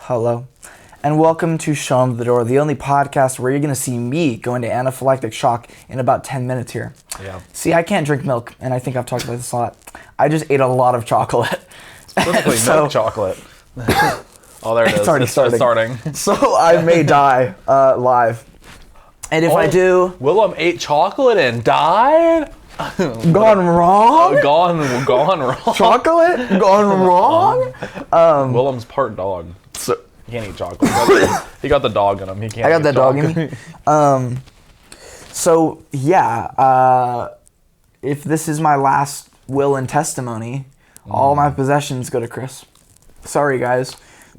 Hello, and welcome to Show Em The Dore, the only podcast where you're going to see me go into anaphylactic shock in about 10 minutes here. Yeah. See, I can't drink milk, and I think I've talked about this a lot. I just ate a lot of chocolate. Specifically milk chocolate. Oh, there it is. It's already starting. So I may die live. And if I do... Willem ate chocolate and died? Gone wrong? Gone wrong. Chocolate? Gone wrong? Willem's part dog. So, He can't eat chocolate. He got the dog in him. He can't I got eat that dog in me. So, yeah. If this is my last will and testimony, all my possessions go to Chris. Sorry, guys.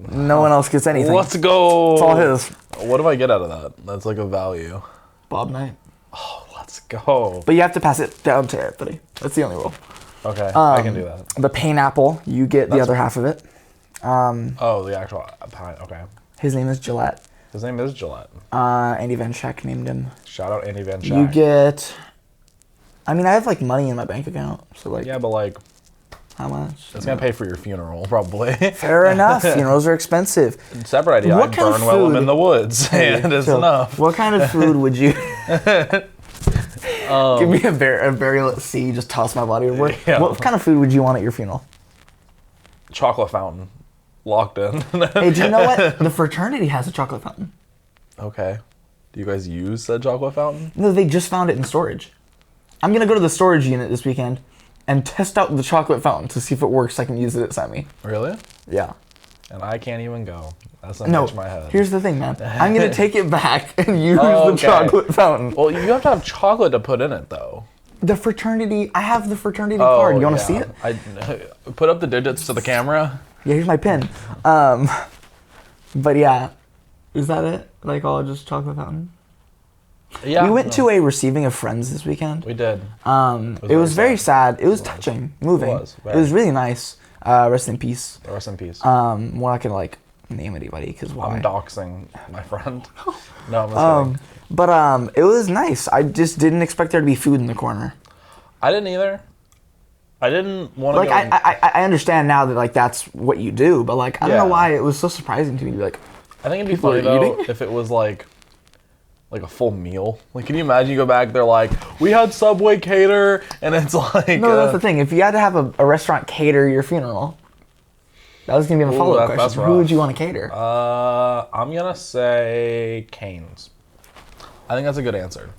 No one else gets anything. Let's go. It's all his. What do I get out of that? That's like a value. Bob Knight. Oh, let's go. But you have to pass it down to Anthony. That's the only rule. Okay, I can do that. The pineapple, you get the other half of it. Oh, the actual pine. Okay. His name is Gillette. His name is Gillette. Andy Van Schack named him. Shout out Andy Van Schack. You get... I mean, I have, like, money in my bank account, so, like... Yeah, but, like... How much? It's going to pay for your funeral, probably. Fair enough. Funerals are expensive. Separate idea. What I'd kind of burn Willem food- in the woods, and it's So, enough. What kind of food would you... Give me a burial at sea, just toss my body overboard. Yeah. What kind of food would you want at your funeral? Chocolate fountain. Locked in. Hey, do you know what? The fraternity has a chocolate fountain. Okay. Do you guys use that chocolate fountain? No, they just found it in storage. I'm going to go to the storage unit this weekend and test out the chocolate fountain to see if it works so I can use it at Semi. Really? Yeah. And I can't even go. That's not No, my head. here's the thing, man. I'm going to take it back and use the Okay. chocolate fountain. Well, you have to have chocolate to put in it, though. The fraternity, I have the fraternity card. You want to see it? I put up the digits to the camera. Yeah, here's my pin. But yeah, is that it? Like all just chocolate fountain? Yeah. We went to a receiving of friends this weekend. We did. It was very sad. It was touching, moving. It was, It was really nice. Rest in peace. Rest in peace. We're not gonna like name anybody because why? I'm doxing my friend. No, I'm just kidding. But it was nice. I just didn't expect there to be food in the corner. I didn't either. I didn't want to Like I understand now that like that's what you do, but like I don't know Yeah. why it was so surprising to me to be like, I think it'd be People funny are though eating? if it was like a full meal. Like, can you imagine you go back, they're like, we had Subway cater, and it's like... no, that's the thing. If you had to have a restaurant cater your funeral, that was gonna be my follow-up that's question. rough. Who would you want to cater? I'm gonna say Cane's. I think that's a good answer.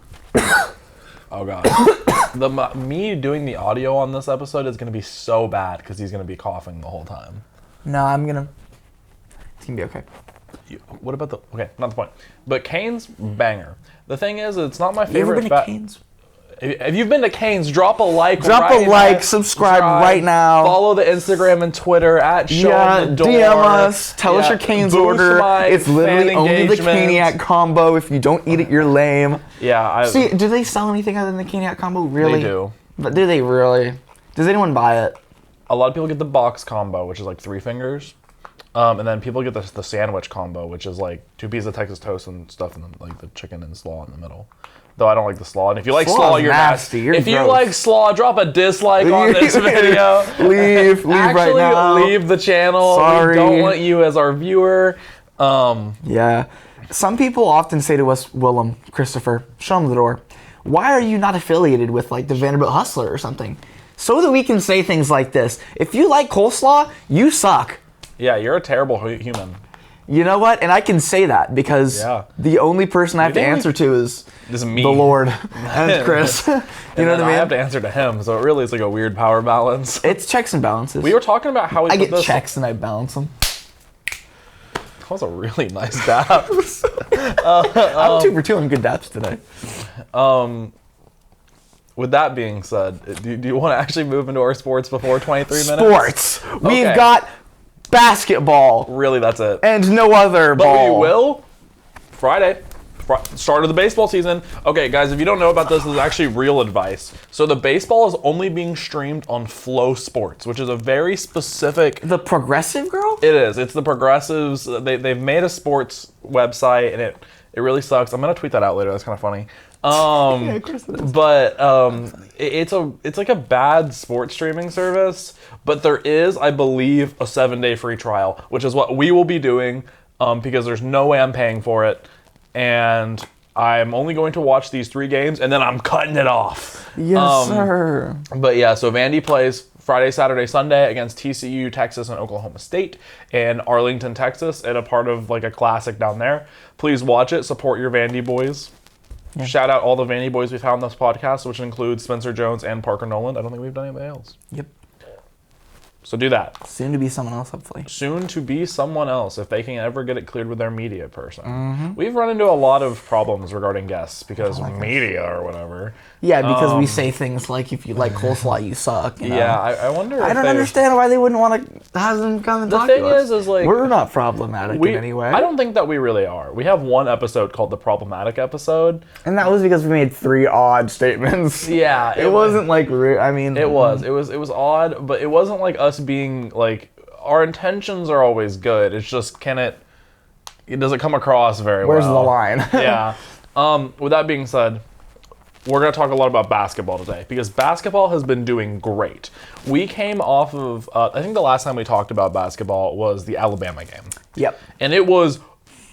Oh god. Me doing the audio on this episode is gonna be so bad because he's gonna be coughing the whole time. No, it's gonna be okay. What about the... Okay, not the point. But Cane's, banger. The thing is, it's not my You ever favorite... been to Cane's? If you've been to Cane's, drop a like Drop right a like, now. subscribe right now. Follow the Instagram and Twitter at Show Em The Dore. DM us. Tell us your Cane's Boost order. my It's literally fan only the engagement. Caniac combo. If you don't eat it, you're lame. Yeah, See, do they sell anything other than the Caniac combo? Really? They do. But do they really? Does anyone buy it? A lot of people get the box combo, which is like 3 fingers. And then people get the sandwich combo, which is like 2 pieces of Texas toast and stuff, and then like the chicken and slaw in the middle. Though I don't like the slaw. And if you like Slaw's slaw, you're nasty. You're If you gross. like slaw, drop a dislike on this video. leave Actually, right now. leave the channel. Sorry. We don't want you as our viewer. Yeah. Some people often say to us, Willem, Christopher, Show Em The Dore, why are you not affiliated with like the Vanderbilt Hustler or something? So that we can say things like this. If you like coleslaw, you suck. Yeah, you're a terrible human. You know what? And I can say that because the only person I have to think answer to is me. the Lord and Chris. You know what I I have mean? to answer to him, so it really is like a weird power balance. It's checks and balances. We were talking about how we I put get this. checks and I balance them. That was a really nice dab. I'm 2 for 2 on good daps today. With that being said, do you want to actually move into our sports before 23 minutes? Sports. We've Okay. got basketball Really, that's it. and no other But ball. we will. Friday. Start of the baseball season. Okay, guys, if you don't know about this is actually real advice. So the baseball is only being streamed on Flow Sports, which is a very specific... The progressive girl? It is. It's the progressives. They've made a sports website, and it really sucks. I'm going to tweet that out later. That's kind of funny. Of course it is. But it's like a bad sports streaming service. But there is, I believe, a 7-day free trial, which is what we will be doing because there's no way I'm paying for it. And I'm only going to watch these 3 games, and then I'm cutting it off. Yes, sir. But yeah, so Vandy plays Friday, Saturday, Sunday against TCU, Texas, and Oklahoma State in Arlington, Texas, at a part of like a classic down there. Please watch it. Support your Vandy boys. Yeah. Shout out all the Vandy boys we've had on this podcast, which includes Spencer Jones and Parker Noland. I don't think we've done anybody else. Yep. So do that. Soon to be someone else, hopefully. Soon to be someone else, if they can ever get it cleared with their media person. Mm-hmm. We've run into a lot of problems regarding guests because media or whatever. Yeah, because we say things like, if you like coleslaw, you suck. You know? Yeah, I wonder. I don't understand why they wouldn't want to have them come and talk to us. The thing is like we're not problematic in any way. I don't think that we really are. We have one episode called the problematic episode, and that was because we made 3 odd statements. Yeah, it wasn't like I mean, it was odd, but it wasn't like us being like our intentions are always good. It's just it doesn't come across very well. Where's the line? Yeah. With that being said, we're going to talk a lot about basketball today because basketball has been doing great. We came off of, I think the last time we talked about basketball was the Alabama game. Yep. And it was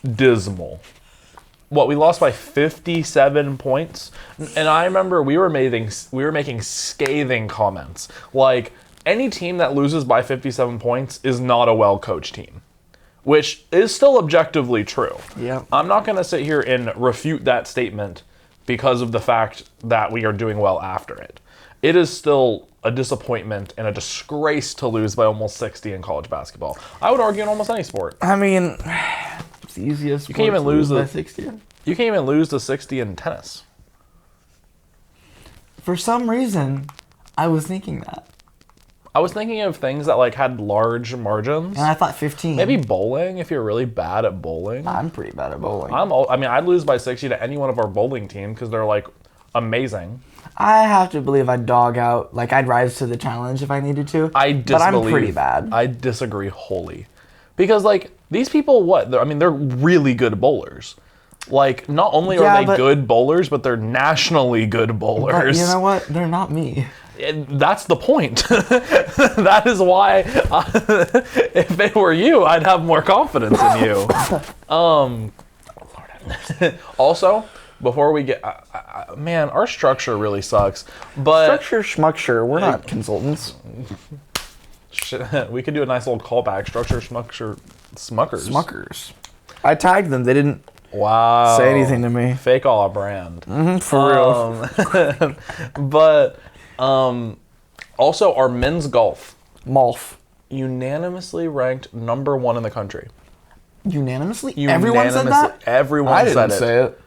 dismal. We lost by 57 points. And I remember we were making scathing comments. Like, any team that loses by 57 points is not a well-coached team, which is still objectively true. Yeah. I'm not going to sit here and refute that statement because of the fact that we are doing well after it. It is still a disappointment and a disgrace to lose by almost 60 in college basketball. I would argue in almost any sport. I mean, it's the easiest. You can't even lose by 60. You can't even lose to 60 in tennis. For some reason, I was thinking that. I was thinking of things that like had large margins. And I thought 15. Maybe bowling, if you're really bad at bowling. I'm pretty bad at bowling. I'd lose by 60 to any one of our bowling team because they're like amazing. I have to believe I'd dog out. Like, I'd rise to the challenge if I needed to. But I'm pretty bad. I disagree wholly. Because, like, these people, they're really good bowlers. Like, not only are they good bowlers, but they're nationally good bowlers. But you know what? They're not me. That's the point. That is why, if it were you, I'd have more confidence in you. Also, before we get, man, our structure really sucks. But Structure, we're not consultants. We could do a nice little callback. Smuckers. I tagged them. They didn't say anything to me. Fake all our brand. For real. But also our men's golf. Malf. Unanimously ranked number 1 in the country. Unanimously? Everyone said that? Everyone said it. I didn't say it.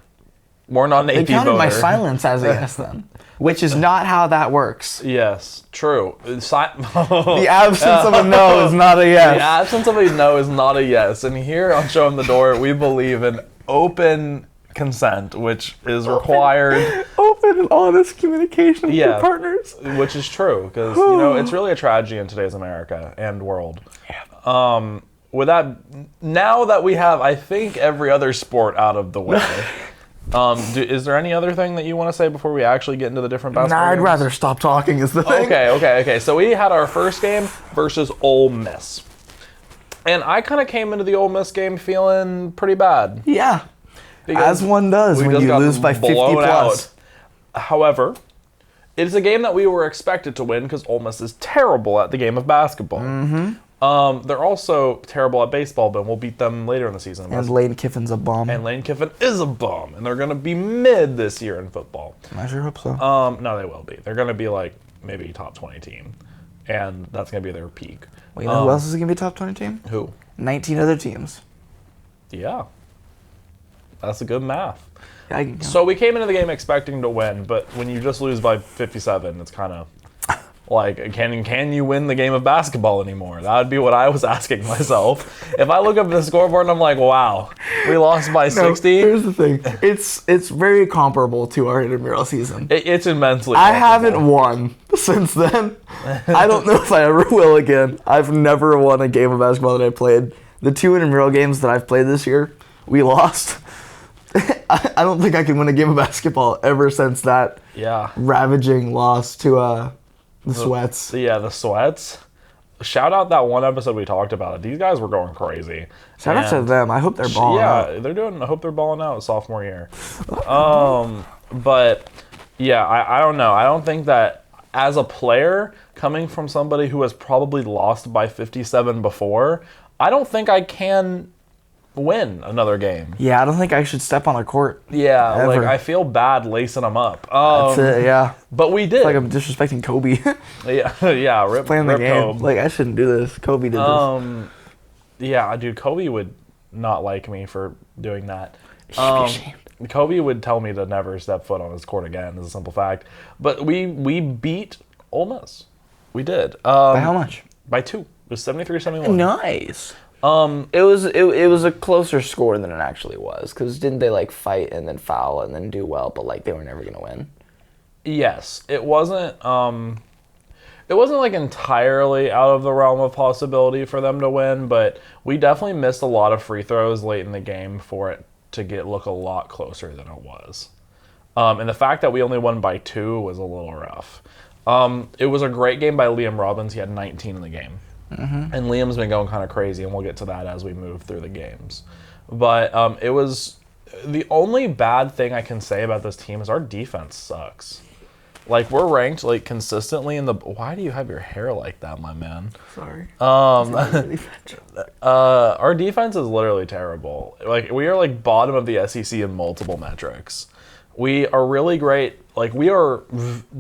We're not an AP voter. They counted my silence as a yes then. Which is not how that works. Yes, true. The absence of a no is not a yes. The absence of a no is not a yes. And here on Show Em The Dore, we believe in open consent, which is required. Open and honest communication with your partners. Which is true, because it's really a tragedy in today's America and world. Yeah. With that, now that we have, I think, every other sport out of the way, is there any other thing that you want to say before we actually get into the different basketball games? I'd rather stop talking is the thing. Okay. So we had our first game versus Ole Miss. And I kind of came into the Ole Miss game feeling pretty bad. Yeah. As one does when you lose by 50 plus. However, it is a game that we were expected to win because Ole Miss is terrible at the game of basketball. Mm-hmm. They're also terrible at baseball, but we'll beat them later in the season. And Lane Kiffin's a bum. And Lane Kiffin is a bum. And they're going to be mid this year in football. I sure hope so. No, they will be. They're going to be like maybe top 20 team. And that's going to be their peak. Well, you know who else is going to be a top 20 team? Who? 19 other teams. Yeah. That's a good math. Yeah, so we came into the game expecting to win, but when you just lose by 57, it's kind of like, can you win the game of basketball anymore? That would be what I was asking myself. If I look up at the scoreboard and I'm like, wow, we lost by 60. Here's the thing. It's very comparable to our intramural season. It's immensely comparable. I haven't won since then. I don't know if I ever will again. I've never won a game of basketball that I played. The 2 intramural games that I've played this year, we lost. I don't think I can win a game of basketball ever since that Yeah. ravaging loss to the Sweats. Yeah, the Sweats. Shout out that one episode we talked about it. These guys were going crazy. Shout out to them. I hope they're balling out. Yeah, they're doing. I hope they're balling out sophomore year. But yeah, I don't know. I don't think that as a player coming from somebody who has probably lost by 57 before, I don't think I can win another game. Yeah, I don't think I should step on a court. Yeah, ever. like I feel bad lacing them up. That's it, yeah. But we did. Like I'm disrespecting Kobe. yeah. Rip, Playing the rip game. Kobe. Like I shouldn't do this. Kobe did this. Yeah, dude, Kobe would not like me for doing that. He should be ashamed. Kobe would tell me to never step foot on his court again, is a simple fact. But we beat Ole Miss. We did. By how much? By 2. It was 73-71. Nice. It was a closer score than it actually was, because didn't they like fight and then foul and then do well, but like they were never gonna win. Yes, it wasn't like entirely out of the realm of possibility for them to win, but we definitely missed a lot of free throws late in the game for it to look a lot closer than it was. And the fact that we only won by 2 was a little rough. It was a great game by Liam Robbins. He had 19 in the game. Mm-hmm. And Liam's been going kind of crazy, and we'll get to that as we move through the games. But it was the only bad thing I can say about this team is our defense sucks. Like, we're ranked like consistently in the. Why do you have your hair like that, my man? Sorry. Our defense is literally terrible. Like, we are like bottom of the SEC in multiple metrics. We are really great. Like, we are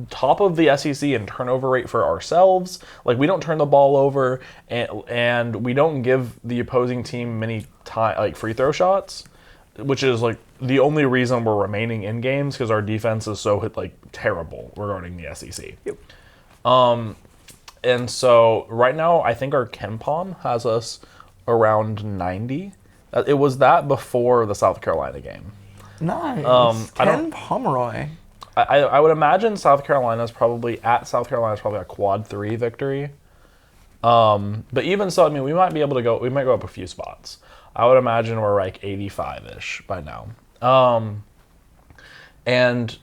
top of the SEC in turnover rate for ourselves. Like, we don't turn the ball over, and we don't give the opposing team many free throw shots, which is like the only reason we're remaining in games, because our defense is so terrible regarding the SEC. Yep. And so right now, I think our KenPom has us around 90. It was that before the South Carolina game. Nice. Ken Pomeroy. I would imagine South Carolina's probably a quad 3 victory. But even so, I mean, we might go up a few spots. I would imagine we're like 85-ish by now. And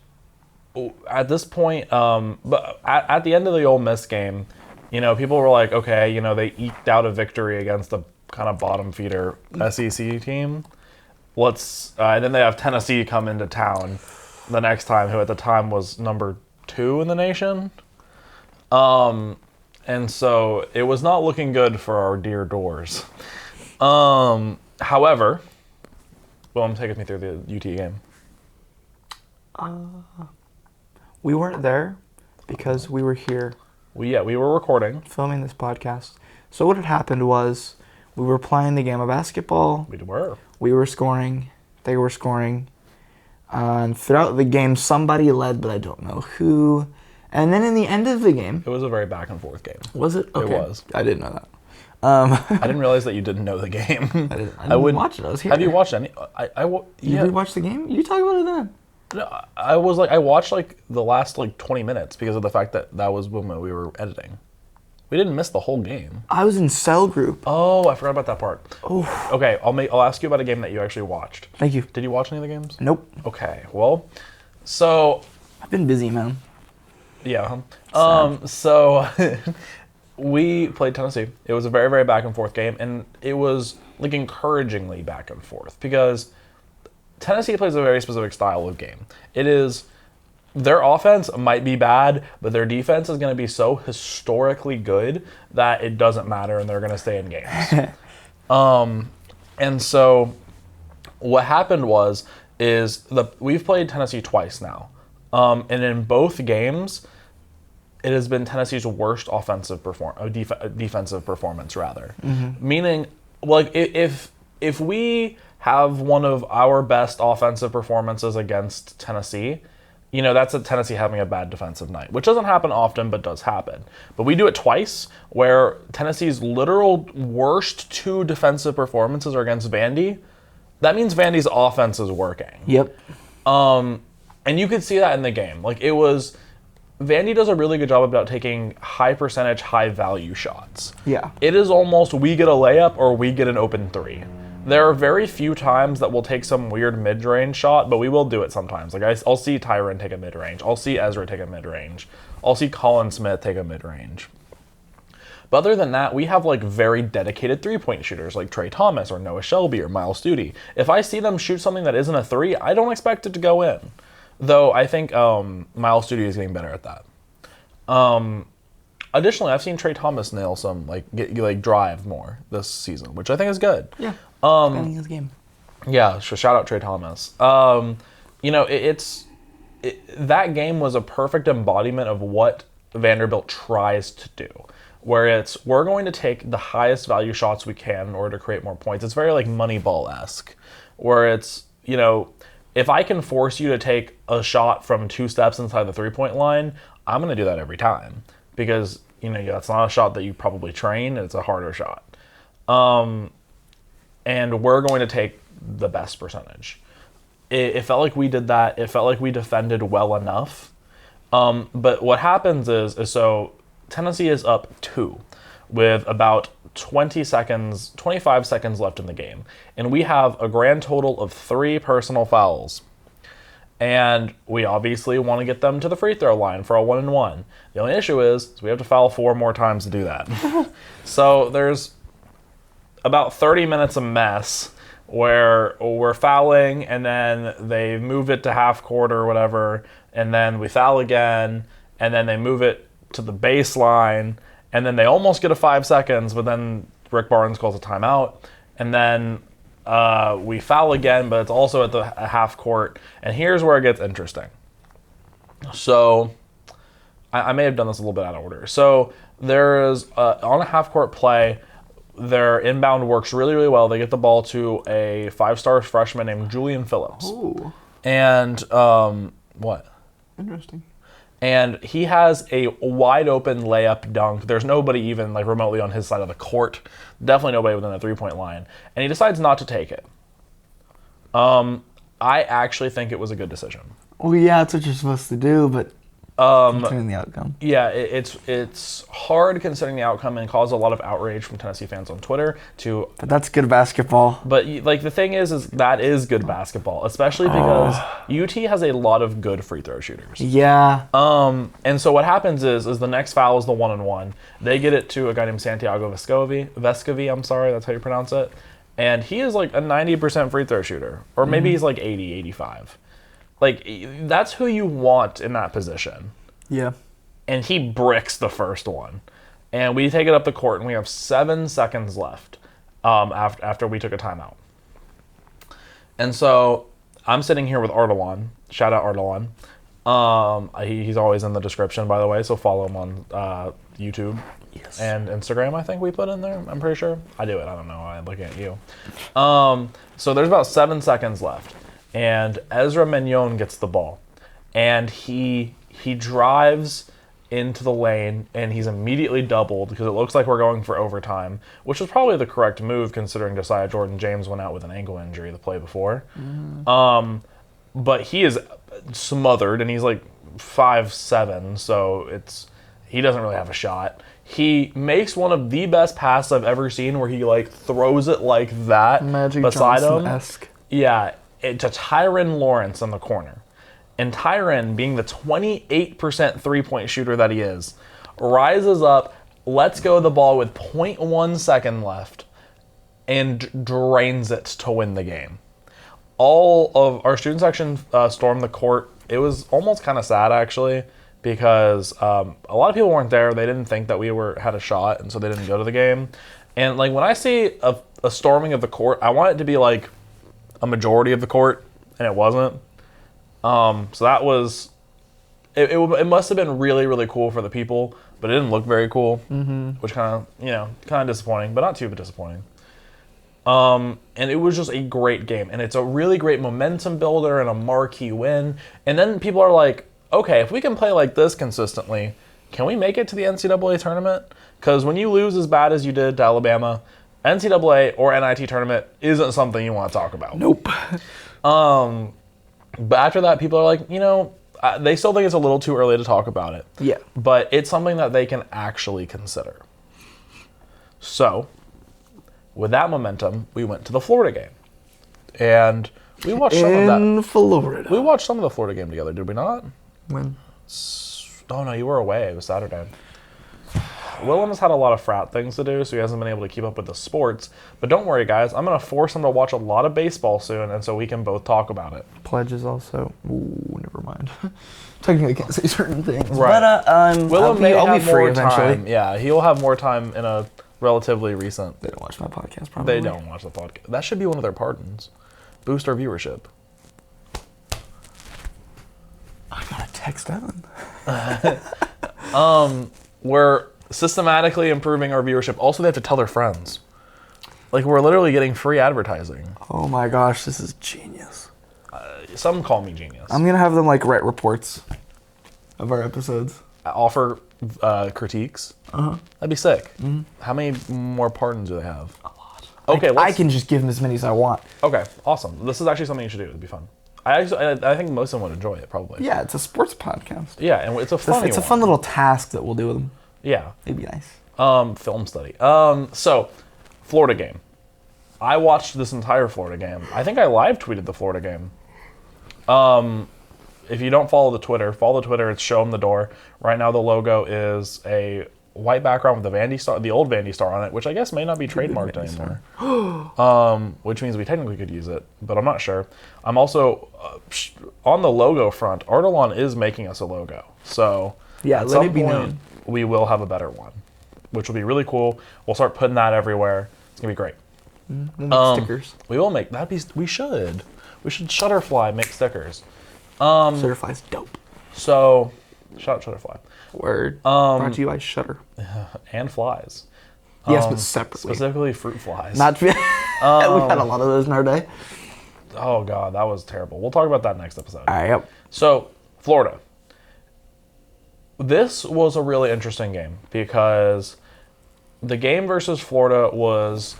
at this point, but at the end of the Ole Miss game, people were like, okay, they eked out a victory against a kind of bottom feeder SEC team. And then they have Tennessee come into town the next time, who at the time was number 2 in the nation. And so it was not looking good for our dear Doors. However, Willem, take me through the UT game. We weren't there because we were here. We were recording. Filming this podcast. So what had happened was we were playing the game of basketball. We were. We were scoring. They were scoring. And throughout the game, somebody led, but I don't know who. And then in the end of the game... It was a very back and forth game. Was it? Okay. It was. I didn't know that. I didn't realize that you didn't know the game. I didn't watch it. I was here. Have you watched any? You rewatched the game? You talk about it then. No, I watched the last 20 minutes because of the fact that was when we were editing. We didn't miss the whole game. I was in cell group. Oh, I forgot about that part. Oh. Okay, I'll ask you about a game that you actually watched. Thank you. Did you watch any of the games? Nope. Okay, well, so I've been busy, man. Yeah. So we played Tennessee. It was a very, very back and forth game, and it was encouragingly back and forth because Tennessee plays a very specific style of game. It is. Their offense might be bad, but their defense is going to be so historically good that it doesn't matter, and they're going to stay in games. And so what happened is we've played Tennessee twice now, and in both games, it has been Tennessee's worst defensive performance, rather. Mm-hmm. Meaning, if we have one of our best offensive performances against Tennessee, that's Tennessee having a bad defensive night, which doesn't happen often, but does happen. But we do it twice, where Tennessee's literal worst 2 defensive performances are against Vandy. That means Vandy's offense is working. Yep. And you could see that in the game. Vandy does a really good job about taking high percentage, high value shots. Yeah. It is almost we get a layup or we get an open 3. There are very few times that we'll take some weird mid-range shot, but we will do it sometimes. Like I'll see Tyron take a mid-range. I'll see Ezra take a mid-range. I'll see Colin Smith take a mid-range. But other than that, we have like very dedicated three-point shooters like Trey Thomas or Noah Shelby or Miles Studi. If I see them shoot something that isn't a three, I don't expect it to go in. Though I think Miles Studi is getting better at that. Additionally, I've seen Trey Thomas nail some drive more this season, which I think is good. Yeah, expanding his game. Yeah, so shout out Trey Thomas. You know, that game was a perfect embodiment of what Vanderbilt tries to do, where we're going to take the highest value shots we can in order to create more points. It's very like Moneyball-esque, where it's, you know, if I can force you to take a shot from 2 steps inside the three-point line, I'm going to do that every time. Because, you know, that's not a shot that you probably train. It's a harder shot. And we're going to take the best percentage. It felt like we did that. It felt like we defended well enough. But what happens is so Tennessee is up 2 with about 25 seconds left in the game. And we have a grand total of 3 personal fouls. And we obviously want to get them to the free throw line for a 1-and-1. The only issue is we have to foul 4 more times to do that. So there's about 30 minutes of mess where we're fouling and then they move it to half court or whatever, and then we foul again, and then they move it to the baseline, and then they almost get a 5 seconds, but then Rick Barnes calls a timeout, and then we foul again, but it's also at the half court. And here's where it gets interesting. So I may have done this a little bit out of order. So there's on a half court play, their inbound works really, really well. They get the ball to a 5-star freshman named Julian Phillips. Ooh. And what? Interesting. And he has a wide open layup dunk. There's nobody even like remotely on his side of the court. Definitely nobody within the 3-point line. And he decides not to take it. I actually think it was a good decision. Well, yeah, that's what you're supposed to do, but considering the outcome. Yeah, it's hard considering the outcome and caused a lot of outrage from Tennessee fans on Twitter. But that's good basketball. But like the thing is that is good basketball, especially because UT has a lot of good free throw shooters. Yeah. And so what happens is the next foul is the 1-and-1. They get it to a guy named Santiago Vescovi, I'm sorry, that's how you pronounce it. And he is like a 90% free throw shooter, or maybe he's like 80, 85. Like, that's who you want in that position. Yeah. And he bricks the first one. And we take it up the court, and we have 7 seconds left after we took a timeout. And so I'm sitting here with Ardalan. Shout out Ardalan. He's always in the description, by the way, so follow him on YouTube. Yes. And Instagram, I think we put in there. I'm pretty sure. I do it. I don't know. I'm looking at you. So there's about 7 seconds left. And Ezra Mignon gets the ball, and he drives into the lane, and he's immediately doubled because it looks like we're going for overtime, which was probably the correct move considering Josiah Jordan-James went out with an ankle injury the play before. But he is smothered, and he's like 5'7", so he doesn't really have a shot. He makes one of the best passes I've ever seen, where he like throws it like that Magic beside Johnson-esque. him. Yeah. To Tyron Lawrence in the corner. And Tyron, being the 28% three-point shooter that he is, rises up, lets go of the ball with 0.1 second left, and drains it to win the game. All of our student section stormed the court. It was almost kind of sad, actually, because a lot of people weren't there. They didn't think that we had a shot, and so they didn't go to the game. And like when I see a storming of the court, I want it to be like a majority of the court, and it wasn't. So that was, it must have been really, really cool for the people, but it didn't look very cool, which kind of disappointing, but not too disappointing. And it was just a great game, and it's a really great momentum builder and a marquee win. And then people are like, okay, if we can play like this consistently, can we make it to the NCAA tournament? Because when you lose as bad as you did to Alabama, NCAA or NIT tournament isn't something you want to talk about. Nope. But after that, people are like, they still think it's a little too early to talk about it. Yeah. But it's something that they can actually consider. So, with that momentum, we went to the Florida game. And we watched some of that. In Florida. We watched some of the Florida game together, did we not? When? Oh, no, you were away. It was Saturday. Willem has had a lot of frat things to do, so he hasn't been able to keep up with the sports. But don't worry, guys. I'm going to force him to watch a lot of baseball soon, and so we can both talk about it. Pledges also. Ooh, never mind. Technically, I can't say certain things. Right. But Willem I'll be free eventually. time. Yeah, he'll have more time in a relatively recent... They don't watch my podcast, probably. They don't watch the podcast. That should be one of their pardons. Boost our viewership. I gotta text Evan. We're systematically improving our viewership. Also, they have to tell their friends. Like, we're literally getting free advertising. Oh my gosh, this is genius. Some call me genius. I'm gonna have them like write reports of our episodes. Offer critiques. That'd be sick. How many more pardons do they have? A lot. Okay, I can just give them as many as I want. Okay, awesome. This is actually something you should do. It'd be fun. I think most of them would enjoy it, probably. Yeah, it's a sports podcast. Yeah, and it's a funny It's a fun little task that we'll do with them. Yeah. It'd be nice. Film study. So, Florida game. I watched this entire Florida game. I think I live tweeted the Florida game. If you don't follow the Twitter, follow the Twitter. It's Show Em The Dore. Right now the logo is a white background with the Vandy Star, the old Vandy Star on it, which I guess may not be trademarked anymore. Which means we technically could use it, but I'm not sure. I'm also on the logo front. Artelon is making us a logo, so yeah, at let some it be point known. we will have a better one, which will be really cool. We'll start putting that everywhere. It's gonna be great. We'll make stickers. We will make that. We should Shutterfly make stickers. Shutterfly's dope. So, shout out Shutterfly. Word. Brought to you by Shutter. And flies. Yes, but separately. Specifically fruit flies. Not. We had a lot of those in our day. Oh god, that was terrible. We'll talk about that next episode. All right. Yep. So, Florida. This was a really interesting game because the game versus Florida was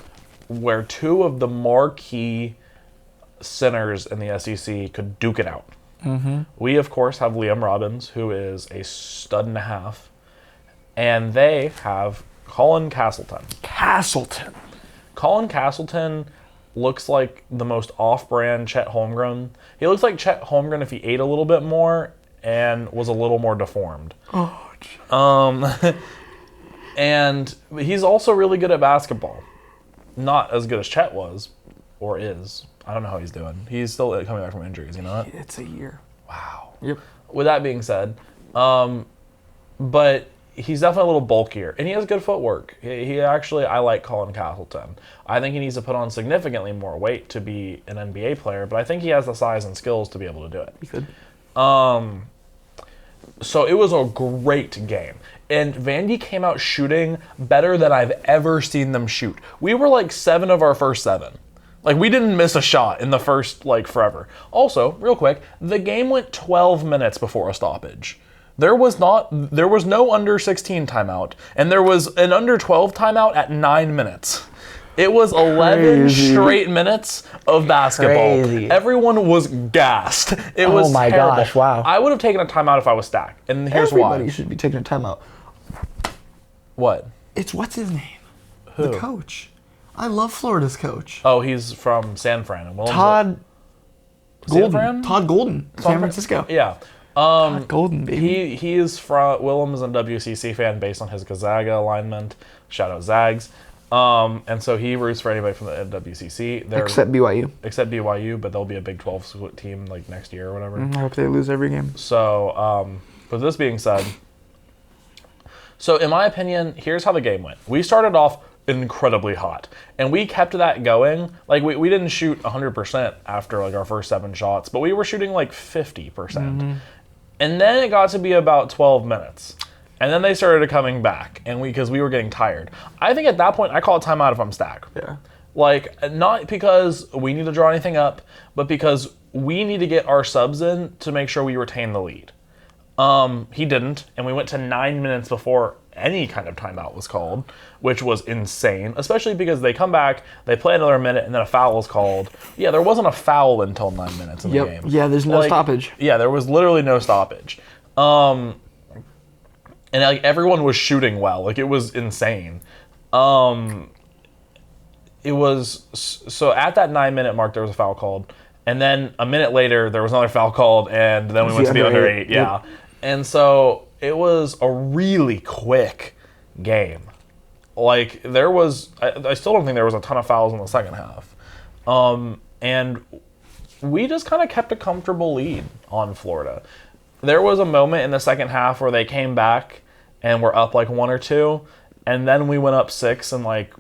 where two of the marquee sinners in the SEC could duke it out. We, of course, have Liam Robbins, who is a stud and a half, and they have Colin Castleton. Colin Castleton looks like the most off-brand Chet Holmgren. He looks like Chet Holmgren if he ate a little bit more and was a little more deformed. And he's also really good at basketball. Not as good as Chet was, or is. I don't know how he's doing. He's still coming back from injuries, you know that? It's a year. Wow. Yep. With that being said, but he's definitely a little bulkier, and he has good footwork. He actually, I like Colin Castleton. I think he needs to put on significantly more weight to be an NBA player, but I think he has the size and skills to be able to do it. He could. So it was a great game. And Vandy came out shooting better than I've ever seen them shoot. We were like 7 of our first 7. Like, we didn't miss a shot in the first, like, forever. Also, real quick, the game went 12 minutes before a stoppage. There was no under 16 timeout, and there was an under 12 timeout at 9 minutes. It was 11 straight minutes of basketball. Crazy. Everyone was gassed. It was my terrible. gosh, wow. I would have taken a timeout if I was stacked, and here's Everybody why. should be taking a timeout. What? It's what's his name? Who? The coach. I love Florida's coach. Oh, he's from San Fran. And Willem's Todd San Golden. Fran? Todd Golden. San Francisco. Yeah. Todd Golden, baby. He is from Willem's a WCC fan based on his Gonzaga alignment. Shout out Zags. And so he roots for anybody from the WCC. Except BYU. Except BYU, but they'll be a Big 12 team like next year or whatever. I hope they lose every game. So, with this being said, so in my opinion, here's how the game went. We started off incredibly hot, and we kept that going. Like, we didn't shoot 100% after like our first 7 shots, but we were shooting like 50%. And then it got to be about 12 minutes. And then they started coming back, and because we were getting tired. I think at that point, I call it timeout if I'm stacked. Yeah. Like, not because we need to draw anything up, but because we need to get our subs in to make sure we retain the lead. He didn't, and we went to 9 minutes before any kind of timeout was called, which was insane, especially because they come back, they play another minute, and then a foul is called. Yeah, there wasn't a foul until 9 minutes in the game. Yeah, there's no stoppage. Yeah, there was literally no stoppage. And like everyone was shooting well. Like, it was insane. it was so at that 9-minute mark there was a foul called, and then a minute later there was another foul called, and then we went to the under 8. Yeah, Yep. and so it was a really quick game. Like there was, I still don't think there was a ton of fouls in the second half, and we just kind of kept a comfortable lead on Florida. There was a moment in the second half where they came back and were up like 1 or 2, and then we went up 6 in like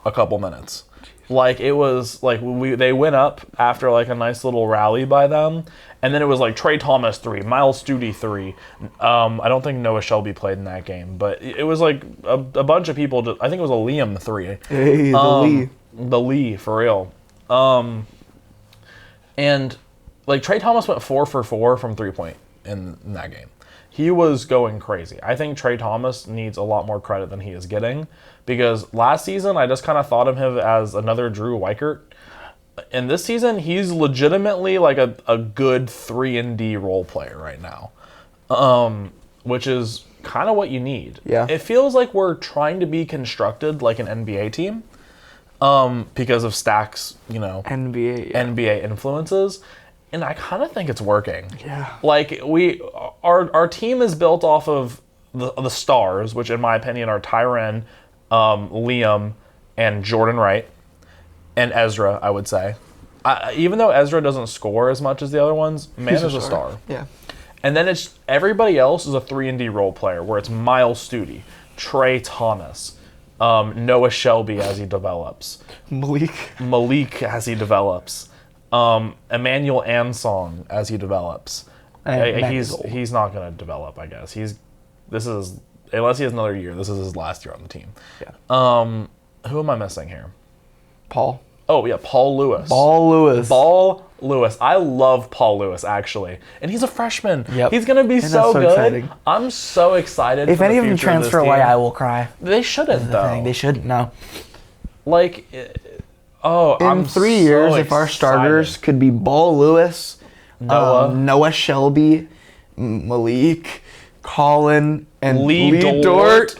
a couple minutes. Like it was like they went up after like a nice little rally by them, and then it was like Trey Thomas 3, Miles Studi 3. I don't think Noah Shelby played in that game, but it was like a bunch of people. I think it was a Liam 3. Hey, the Lee for real. And like Trey Thomas went 4 for 4 from 3-point in that game. He was going crazy. I think Trey Thomas needs a lot more credit than he is getting, because last season I just kind of thought of him as another Drew Weichert. And this season he's legitimately like a good 3-and-D role player right now, which is kind of what you need. Yeah. It feels like we're trying to be constructed like an NBA team because of Stack's, NBA influences. And I kind of think it's working. Yeah. Like our team is built off of the stars, which in my opinion are Tyron, Liam, and Jordan Wright, and Ezra. I would say, even though Ezra doesn't score as much as the other ones, man is a star. Yeah. And then it's everybody else is a 3-and-D role player, where it's Miles Studi, Trey Thomas, Noah Shelby as he develops, Malik as he develops. Emmanuel Ansong as he develops. He's not going to develop, I guess. Unless he has another year, this is his last year on the team. Yeah. Who am I missing here? Paul. Oh yeah, Paul Lewis. Paul Lewis. I love Paul Lewis actually, and he's a freshman. Yep. He's going to be so good. Exciting. I'm so excited. If for any the of them future of transfer this away, team. I will cry. They shouldn't though. They shouldn't. No. Like. In 3 years, if our starters could be Ball Lewis, Noah Shelby, Malik, Colin, and Lee Dort.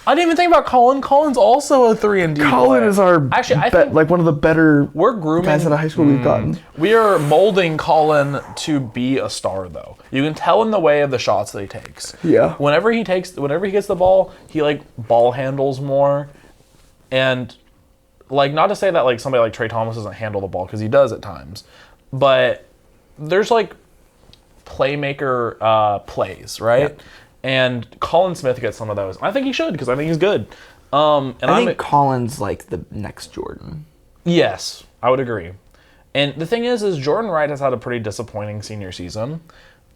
I didn't even think about Colin. Colin's also a 3-and-D Colin player. is our I think like one of the better we're grooming guys out of high school we've gotten. We are molding Colin to be a star, though. You can tell in the way of the shots that he takes. Yeah. Whenever he gets the ball, he like ball handles more, and like not to say that like somebody like Trey Thomas doesn't handle the ball, because he does at times, but there's like playmaker plays, right? Yep. And Colin Smith gets some of those. I think he should, because I think he's good. I think Colin's like the next Jordan. Yes, I would agree. And the thing is Jordan Wright has had a pretty disappointing senior season,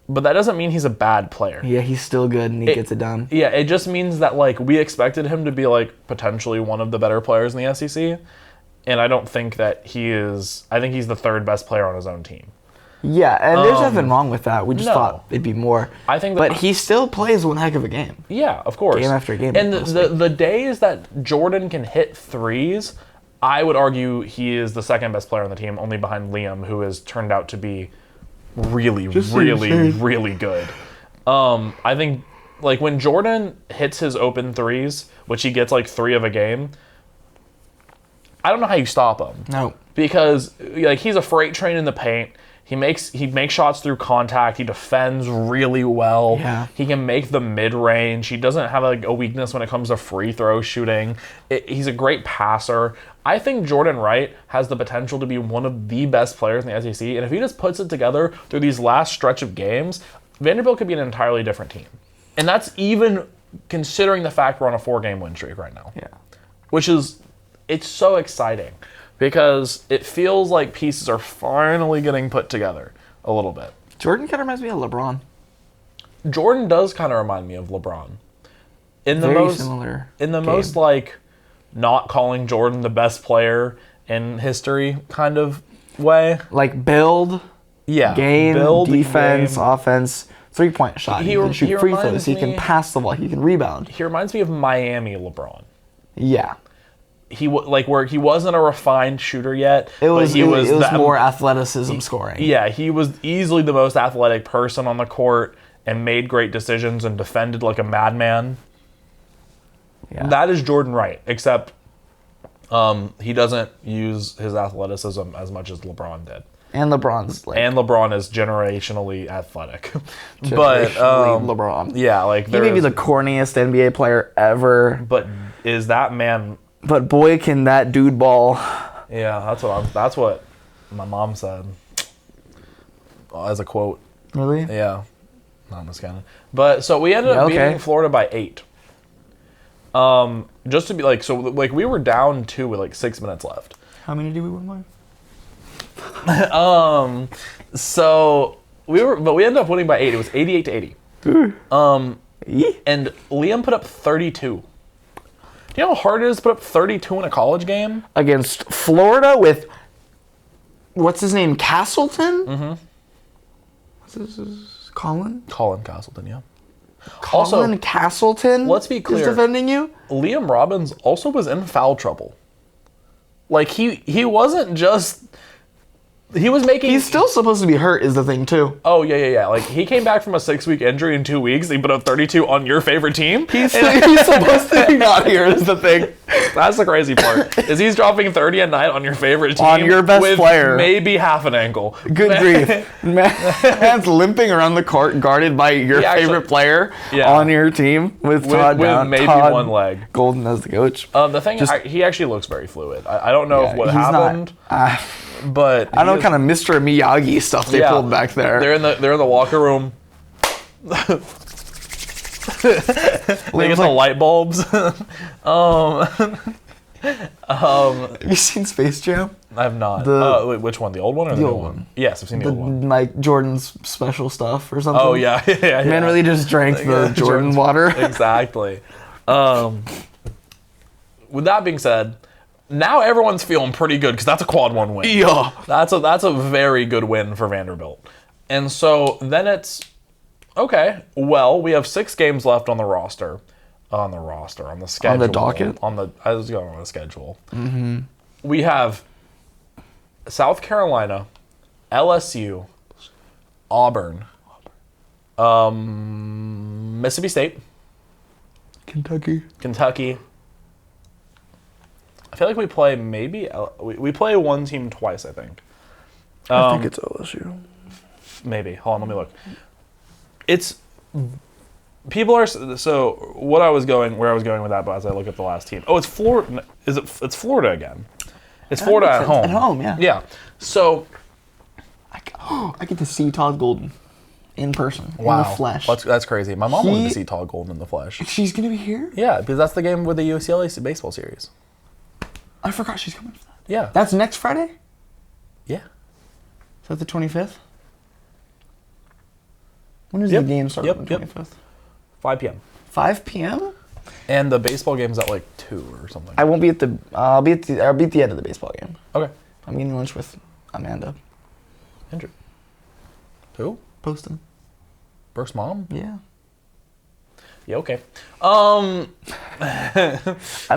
but that doesn't mean he's a bad player. Yeah, he's still good and he gets it done. Yeah, it just means that like we expected him to be like potentially one of the better players in the SEC, and I don't think that he is. I think he's the 3rd best player on his own team. Yeah, and there's nothing wrong with that. We just no. thought it'd be more. I think but he still plays one heck of a game. Yeah, of course. Game after game. And the days that Jordan can hit threes, I would argue he is the 2nd best player on the team, only behind Liam, who has turned out to be really good. I think like when Jordan hits his open threes, which he gets like 3 of a game, I don't know how you stop him. No. Because like he's a freight train in the paint. He makes shots through contact. He defends really well. Yeah. He can make the mid-range. He doesn't have like a weakness when it comes to free throw shooting. He's a great passer. I think Jordan Wright has the potential to be one of the best players in the SEC. And if he just puts it together through these last stretch of games, Vanderbilt could be an entirely different team. And that's even considering the fact we're on a 4-game win streak right now. Yeah. It's so exciting. Because it feels like pieces are finally getting put together a little bit. Jordan kind of reminds me of LeBron. Jordan does kind of remind me of LeBron. Similar. In the most like not calling Jordan the best player in history kind of way. Like build, game, defense, offense, 3-point shot. He can shoot free throws. He can pass the ball. He can rebound. He reminds me of Miami LeBron. Yeah. Where he wasn't a refined shooter yet. It was more athleticism scoring. Yeah, he was easily the most athletic person on the court and made great decisions and defended like a madman. Yeah. That is Jordan Wright, except He doesn't use his athleticism as much as LeBron did. And LeBron's like... And LeBron is generationally athletic. But LeBron. Yeah, like he may be the corniest NBA player ever. But is that man... But boy, can that dude ball. Yeah, that's what my mom said. As a quote. Really? Yeah. Not Wisconsin. But so we ended up beating Florida by 8. Just to be like, so like we were down 2 with like 6 minutes left. How many did we win by? So we ended up winning by 8. It was 88-80. And Liam put up 32. Do you know how hard it is to put up 32 in a college game? Against Florida with, what's his name, Castleton? Mm-hmm. What's his, Colin Castleton, yeah. Colin Castleton, let's be clear, is defending you? Liam Robbins also was in foul trouble. Like, he wasn't just... He was making... He's still supposed to be hurt is the thing, too. Oh, yeah. Like, he came back from a 6-week injury in 2 weeks. He put up 32 on your favorite team. He's supposed to be not here is the thing. That's the crazy part. Is he's dropping 30 a night on your favorite team. On your best with player. Maybe half an ankle. Good grief. Man's limping around the court guarded by your favorite player on your team with Todd maybe one leg. Golden as the coach. The thing is, he actually looks very fluid. I don't know what happened. But I don't know kind of Mr. Miyagi stuff they pulled back there. They're in the locker room. They get the light bulbs. Have you seen Space Jam? I have not. Wait, which one? The old one or the new one? Yes, I've seen the old one. Like Jordan's special stuff or something. Oh yeah. Man really just drank the Jordan water. Exactly. With that being said, now everyone's feeling pretty good because that's a quad 1 win. Yeah. That's a very good win for Vanderbilt. And so then it's, okay, well, we have 6 games left on the roster. On the schedule. On the docket? I was going on the schedule. Mm-hmm. We have South Carolina, LSU, Auburn, Mississippi State, Kentucky. I feel like we play we play one team twice, I think. I think it's LSU. Maybe. Hold on, let me look. People are, so where I was going with that, but as I look at the last team. Oh, it's Florida. It's Florida again. It's Florida at home. At home, yeah. Yeah. So I get to see Todd Golden in person, in the flesh. That's crazy. My mom wanted to see Todd Golden in the flesh. She's going to be here? Yeah, because that's the game with the UCLA baseball series. I forgot she's coming for that. Yeah. That's next Friday? Yeah. Is that the 25th? When does the game start on the 25th? 5 p.m. 5 p.m.? And the baseball game's at like 2 or something. I won't be at the... I'll be at the end of the baseball game. Okay. I'm eating lunch with Amanda. Andrew. Who? Poston. Burke's mom? Yeah. Yeah, okay. I'm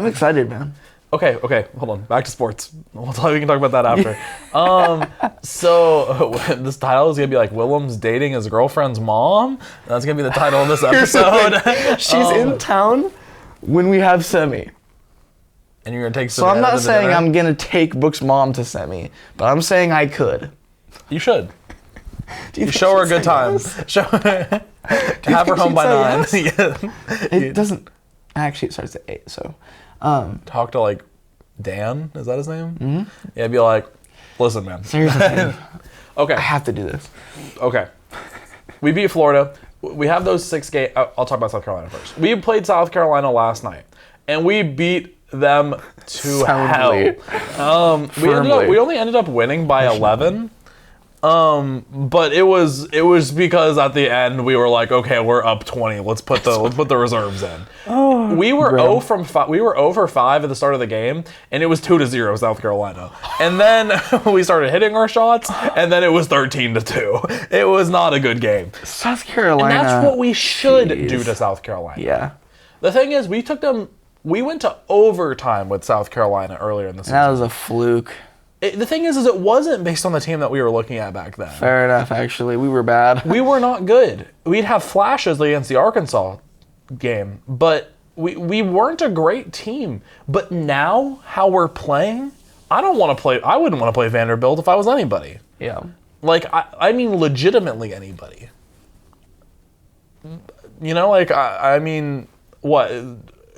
excited, man. Okay, hold on. Back to sports. We can talk about that after. So this title is gonna be like Willem's dating his girlfriend's mom. That's gonna be the title of this episode. She's in town when we have semi. And you're gonna take. So I'm not saying I'm gonna take Brooke's mom to semi, but I'm saying I could. You should. You show her a good time. Show her. Have her home by 9. Yes? It doesn't. Actually, it starts at 8. So. Talk to like Dan, is that his name? Mm-hmm. Yeah, be like, listen, man. Seriously. Okay. I have to do this. Okay. We beat Florida. We have those 6 games. I'll talk about South Carolina first. We played South Carolina last night, and we beat them to hell. We only ended up winning by 11. But it was because at the end we were like, okay, we're up 20. Let's put the reserves in. We were 0 from 5. We were 0 for 5 at the start of the game, and it was 2-0 South Carolina. And then we started hitting our shots, and then it was 13-2. It was not a good game. South Carolina. And that's what we should do to South Carolina. Yeah. The thing is, we went to overtime with South Carolina earlier in the season. That was a fluke. The thing is it wasn't based on the team that we were looking at back then. Fair enough, actually. We were bad. We were not good. We'd have flashes against the Arkansas game, but we weren't a great team, but now how we're playing, I wouldn't want to play Vanderbilt if I was anybody. Yeah. Like, I mean, legitimately anybody. You know, like, I mean, what?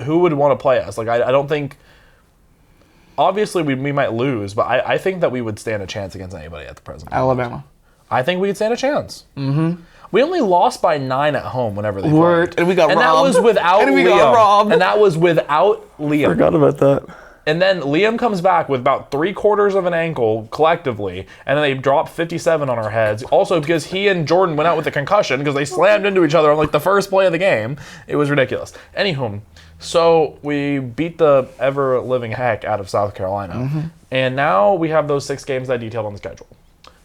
Who would want to play us? Like, I don't think... Obviously, we might lose, but I think that we would stand a chance against anybody at the present moment. Alabama. I think we'd stand a chance. Mm-hmm. We only lost by 9 at home whenever they played. And we got robbed. And that was without and we Liam. got robbed. And that was without Liam. Forgot about that. And then Liam comes back with about 3/4 of an ankle collectively, and then they drop 57 on our heads. Also because he and Jordan went out with a concussion because they slammed into each other on like the first play of the game. It was ridiculous. Anywho, so we beat the ever-living heck out of South Carolina. And now we have those 6 games that I detailed on the schedule.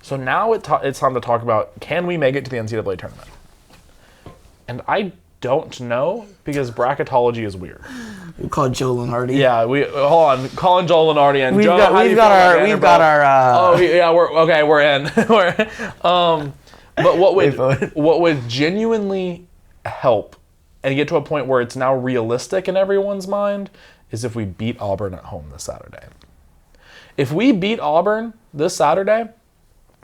So now it's time to talk about, can we make it to the NCAA tournament? And I don't know, because bracketology is weird. We call Joe Lenardi. Yeah, hold on, calling Joe Lenardi and We've Joe. got our. We're in. But what would genuinely help and get to a point where it's now realistic in everyone's mind is if we beat Auburn at home this Saturday. If we beat Auburn this Saturday,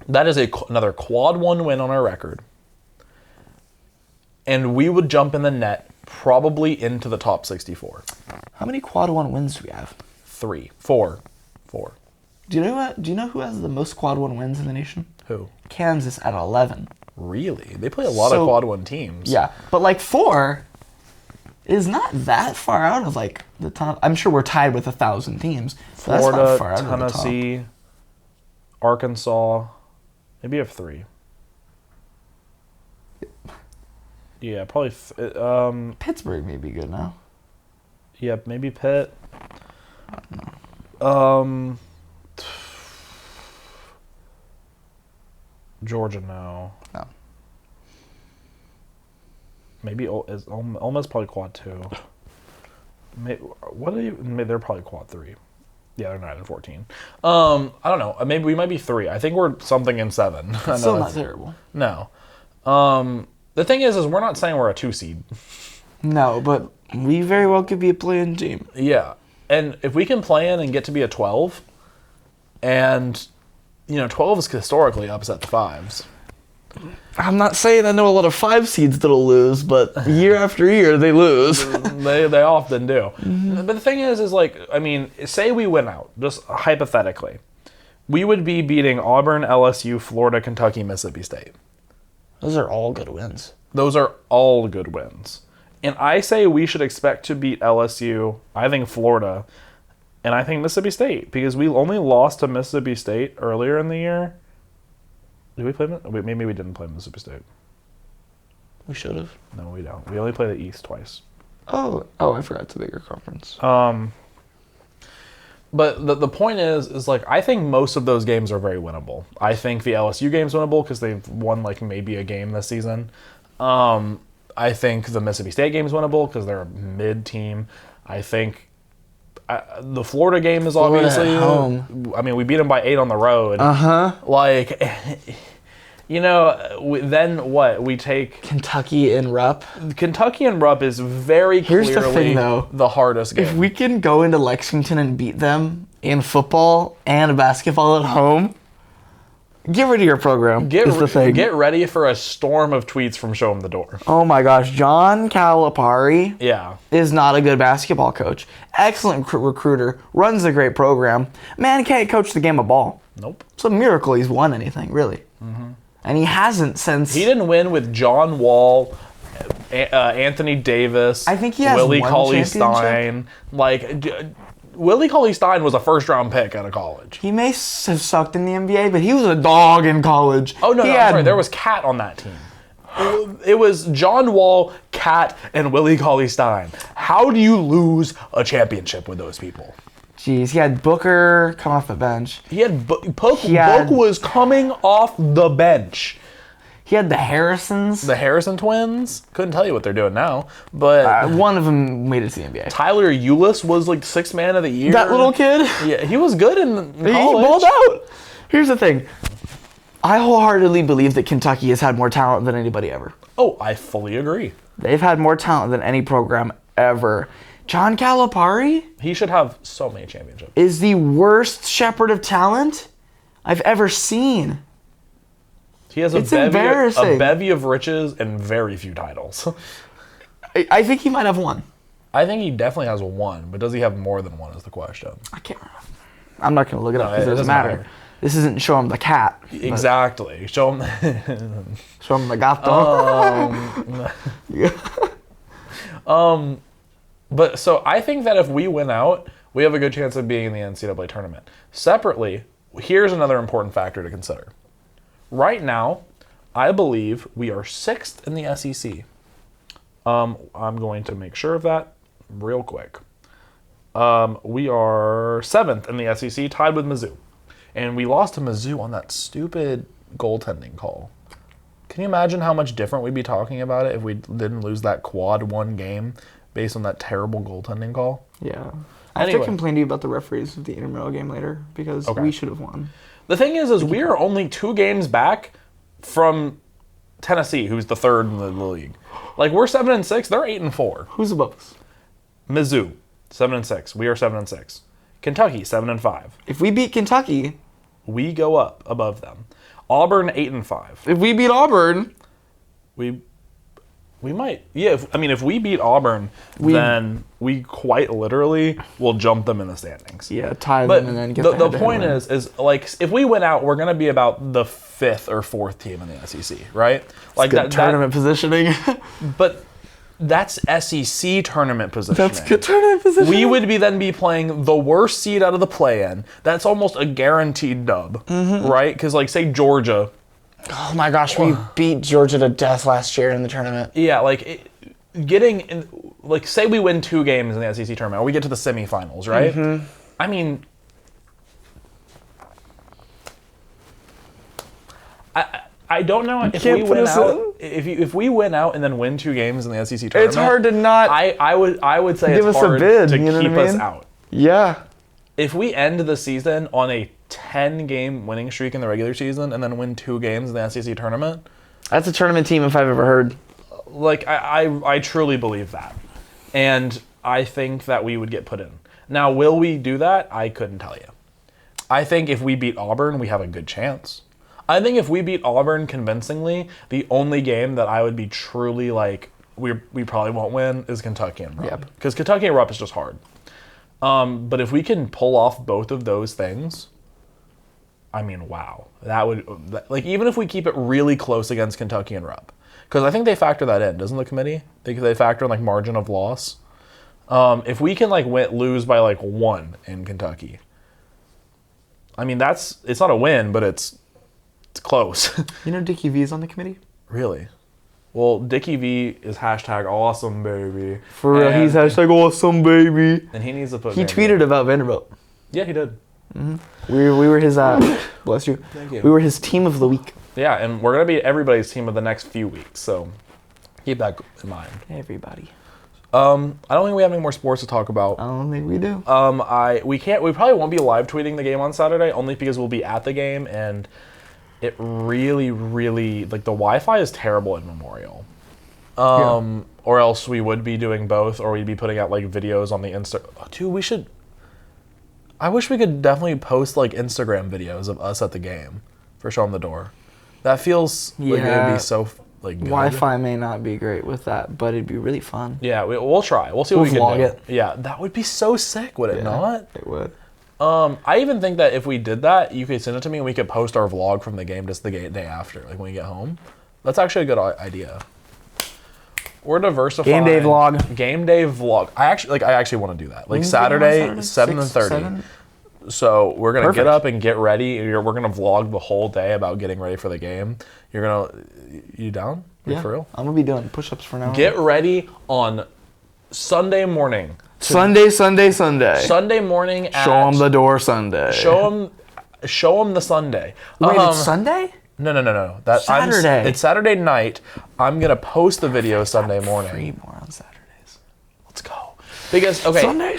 that is another quad 1 win on our record. And we would jump in the net probably into the top 64. How many quad 1 wins do we have? 4. Do you know who has the most quad 1 wins in the nation? Who? Kansas at 11. Really? They play a lot of quad 1 teams. Yeah, but like 4 is not that far out of like the top. I'm sure we're tied with 1,000 teams. Florida, that's not far out Tennessee, of the top. Arkansas. Maybe you have 3. Yeah, probably. Pittsburgh may be good now. Yeah, maybe Pitt. I don't know. Georgia, no. No. Maybe almost probably quad 2. Maybe, maybe they're probably quad 3. Yeah, they're 9 and 14. I don't know. Maybe we might be 3. I think we're something in 7. Still not terrible. No. The thing is we're not saying we're a 2 seed. No, but we very well could be a play-in team. Yeah. And if we can play in and get to be a 12, and, 12 is historically upset the 5s. I'm not saying I know a lot of 5 seeds that'll lose, but year after year they lose. They often do. Mm-hmm. But the thing is say we win out, just hypothetically. We would be beating Auburn, LSU, Florida, Kentucky, Mississippi State. Those are all good wins. Those are all good wins. And I say we should expect to beat LSU, I think Florida, and I think Mississippi State, because we only lost to Mississippi State earlier in the year. Did we play? Maybe we didn't play Mississippi State. We should have. No, we don't. We only play the East twice. Oh, I forgot it's a bigger conference. But the point is like, I think most of those games are very winnable. I think the LSU game's winnable because they've won like maybe a game this season. I think the Mississippi State game's winnable because they're a mid-team. I think the Florida game is obviously at home. I mean, we beat them by 8 on the road. Like, then what? We take Kentucky and Rupp. Kentucky and Rupp is very Here's clearly the thing, though. the hardest game. If we can go into Lexington and beat them in football and basketball at home, get rid of your program. Get ready for a storm of tweets from Show Em The Dore. Oh my gosh, John Calipari is not a good basketball coach. Excellent recruiter, runs a great program. Man can't coach the game of ball. Nope. It's a miracle he's won anything, really. Mm-hmm. And he hasn't since... He didn't win with John Wall, Anthony Davis, I think he has Willie one Cauley-Stein. Like, Willie Cauley-Stein was a first-round pick out of college. He may have sucked in the NBA, but he was a dog in college. Oh, no, I'm sorry. There was Cat on that team. It was John Wall, Cat, and Willie Cauley-Stein. How do you lose a championship with those people? Jeez, he had Booker come off the bench. He had Book was coming off the bench. He had the Harrisons. The Harrison twins. Couldn't tell you what they're doing now, but one of them made it to the NBA. Tyler Eulis was like 6th man of the year. That little kid? Yeah, he was good in college. He balled out. Here's the thing. I wholeheartedly believe that Kentucky has had more talent than anybody ever. Oh, I fully agree. They've had more talent than any program ever. John Calipari He should have so many championships. is the worst shepherd of talent I've ever seen. He has It's a embarrassing. bevy of riches and very few titles. I think he might have one. I think he definitely has one, but does he have more than one is the question. I can't remember. I'm not going to look it up because it it doesn't doesn't matter. matter. This isn't Show Him the Cat. Exactly. Show him. Show Him the Gato. But so I think that if we win out, we have a good chance of being in the NCAA tournament. Separately, here's another important factor to consider. Right now, I believe we are 6th in the SEC. I'm going to make sure of that real quick. We are 7th in the SEC, tied with Mizzou. And we lost to Mizzou on that stupid goaltending call. Can you imagine how much different we'd be talking about it if we didn't lose that quad 1 game based on that terrible goaltending call? Yeah. I have to complain to you about the referees of the intramural game later because we should have won. The thing is we are only 2 games back from Tennessee, who's the 3rd in the league. Like, we're 7-6, they're 8-4. Who's above us? Mizzou, 7-6. We are 7-6. Kentucky, 7-5. If we beat Kentucky, We go up above them. Auburn, 8-5. if we beat Auburn, We might, yeah. If we beat Auburn, then we quite literally will jump them in the standings. yeah, tie But them and then get the point is like if we win out, we're gonna be about the 5th or 4th team in the SEC, right? Like good tournament positioning. But that's SEC tournament positioning. That's good tournament positioning. We would then be playing the worst seed out of the play-in. That's almost a guaranteed dub, right? Because like say Georgia. Oh my gosh, we beat Georgia to death last year in the tournament. Yeah, like say we win 2 games in the SEC tournament, or we get to the semifinals, right? I mean, I don't know if we win out. If we win out and then win 2 games in the SEC tournament, It's hard to not. I would say give it's us a hard bid, to you know keep what I us mean? out. Yeah. If we end the season on a 10-game winning streak in the regular season and then win 2 games in the SEC tournament, That's a tournament team if I've ever heard. like I truly believe that, and I think that we would get put in. Now, will we do that? I couldn't tell you. I think if we beat Auburn, we have a good chance. I think if we beat Auburn convincingly, the only game that I would be truly like we probably won't win is Kentucky and Rupp. Because Kentucky and Rupp is just hard. But if we can pull off both of those things, I mean, wow. That would, like, even if we keep it really close against Kentucky and Rupp. Because I think they factor that in, doesn't the committee? They factor in, like, margin of loss. If we can, like, lose by, like, 1 in Kentucky, I mean, it's not a win, but it's close. You know Dickie V is on the committee? Really? Well, Dickie V is #awesome baby. For real, he's #awesome baby. And he needs to put. He tweeted about Vanderbilt. Yeah, he did. We were his bless you. Thank you. We were his team of the week. Yeah, and we're gonna be everybody's team of the next few weeks, so keep that in mind. Everybody. I don't think we have any more sports to talk about. I don't think we do. We probably won't be live tweeting the game on Saturday, only because we'll be at the game, and it really, really, like, the Wi-Fi is terrible at Memorial. Or else we would be doing both, or we'd be putting out, like, videos on the Insta. Oh, dude, I wish we could definitely post, like, Instagram videos of us at the game for Show Em The Dore. That feels like it would be so, like, good. Wi-Fi may not be great with that, but it'd be really fun. Yeah, we'll try. We'll see what we can vlog do. it. Yeah, that would be so sick, would it not? It would. I even think that if we did that, you could send it to me and we could post our vlog from the game just the day after, like when we get home. That's actually a good idea. We're diversifying. Game day vlog. Game day vlog. I actually want to do that. Like Saturday, 7:30. So we're gonna get up and get ready. We're gonna vlog the whole day about getting ready for the game. You down? Yeah, For real? I'm gonna be doing push-ups for now. Get ready on Sunday morning. Sunday. Sunday morning at Show Em The Dore Sunday. Show 'em the Sunday. Wait, it's Sunday? No. That's Saturday. It's Saturday night. I'm gonna post the video Sunday morning. 3 more on Saturdays. Let's go. Because Sunday.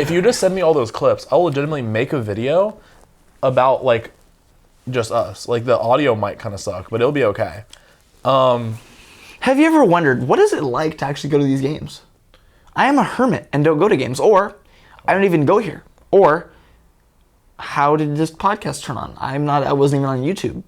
if you just send me all those clips, I'll legitimately make a video about, like, just us. Like, the audio might kind of suck, but it'll be okay. Have you ever wondered what is it like to actually go to these games? I am a hermit and don't go to games, or I don't even go here, or how did this podcast turn on? I wasn't even on YouTube.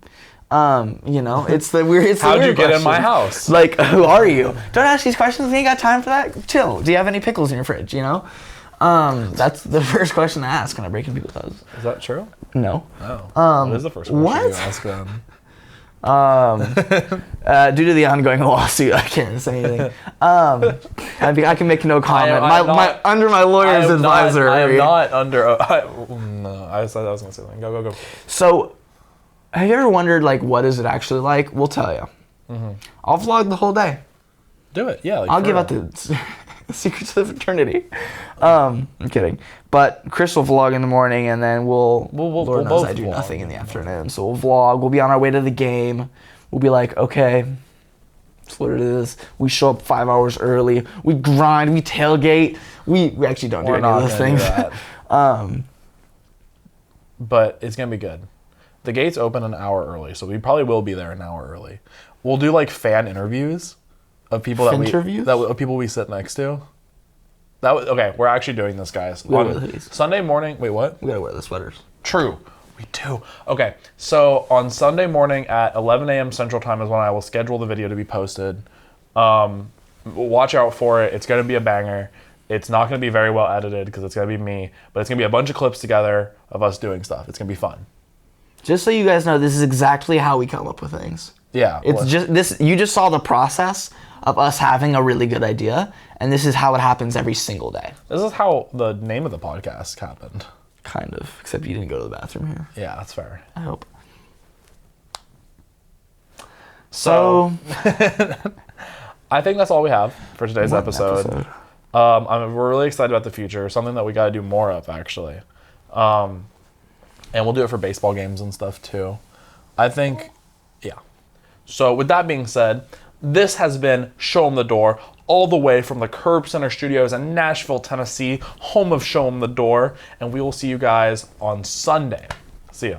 It's the weird. How'd you get questions. in my house? Like, who are you? Don't ask these questions. We ain't got time for that. Chill. Do you have any pickles in your fridge? That's the first question to ask when I break in people's houses. Is that true? No. Oh. What is the first question you ask them? Due to the ongoing lawsuit, I can't say anything. I can make no comment. Under my lawyer's advisor. I am not under. No, I was gonna say something. Go. So, have you ever wondered what is it actually like? We'll tell you. Mm-hmm. I'll vlog the whole day. Do it, yeah. I'll give out the secrets of the fraternity. I'm kidding. But Chris will vlog in the morning, and then Lord knows both I do vlog. nothing in the afternoon. So we'll vlog. We'll be on our way to the game. We'll be like, okay, that's what it is. We show up 5 hours early. We grind. We tailgate. We actually don't do any of those things. But it's gonna be good. The gates open an hour early, so we probably will be there an hour early. We'll do fan interviews of people of people we sit next to. Okay, we're actually doing this, guys. We gotta wear the hoodies. Sunday morning. Wait, what? We gotta wear the sweaters. True. We do. Okay, so on Sunday morning at 11 a.m. Central Time is when I will schedule the video to be posted. Watch out for it. It's gonna be a banger. It's not gonna be very well edited because it's gonna be me, but it's gonna be a bunch of clips together of us doing stuff. It's gonna be fun. Just so you guys know, this is exactly how we come up with things. Yeah. It's just this. You just saw the process of us having a really good idea, and this is how it happens every single day. This is how the name of the podcast happened. Kind of, except you didn't go to the bathroom here. Yeah, that's fair. I hope. So I think that's all we have for today's episode. We're really excited about the future. Something that we got to do more of, actually. And we'll do it for baseball games and stuff too. I think, yeah. So with that being said, this has been Show 'Em The Dore, all the way from the Curb Center Studios in Nashville, Tennessee, home of Show 'Em The Dore. And we will see you guys on Sunday. See ya.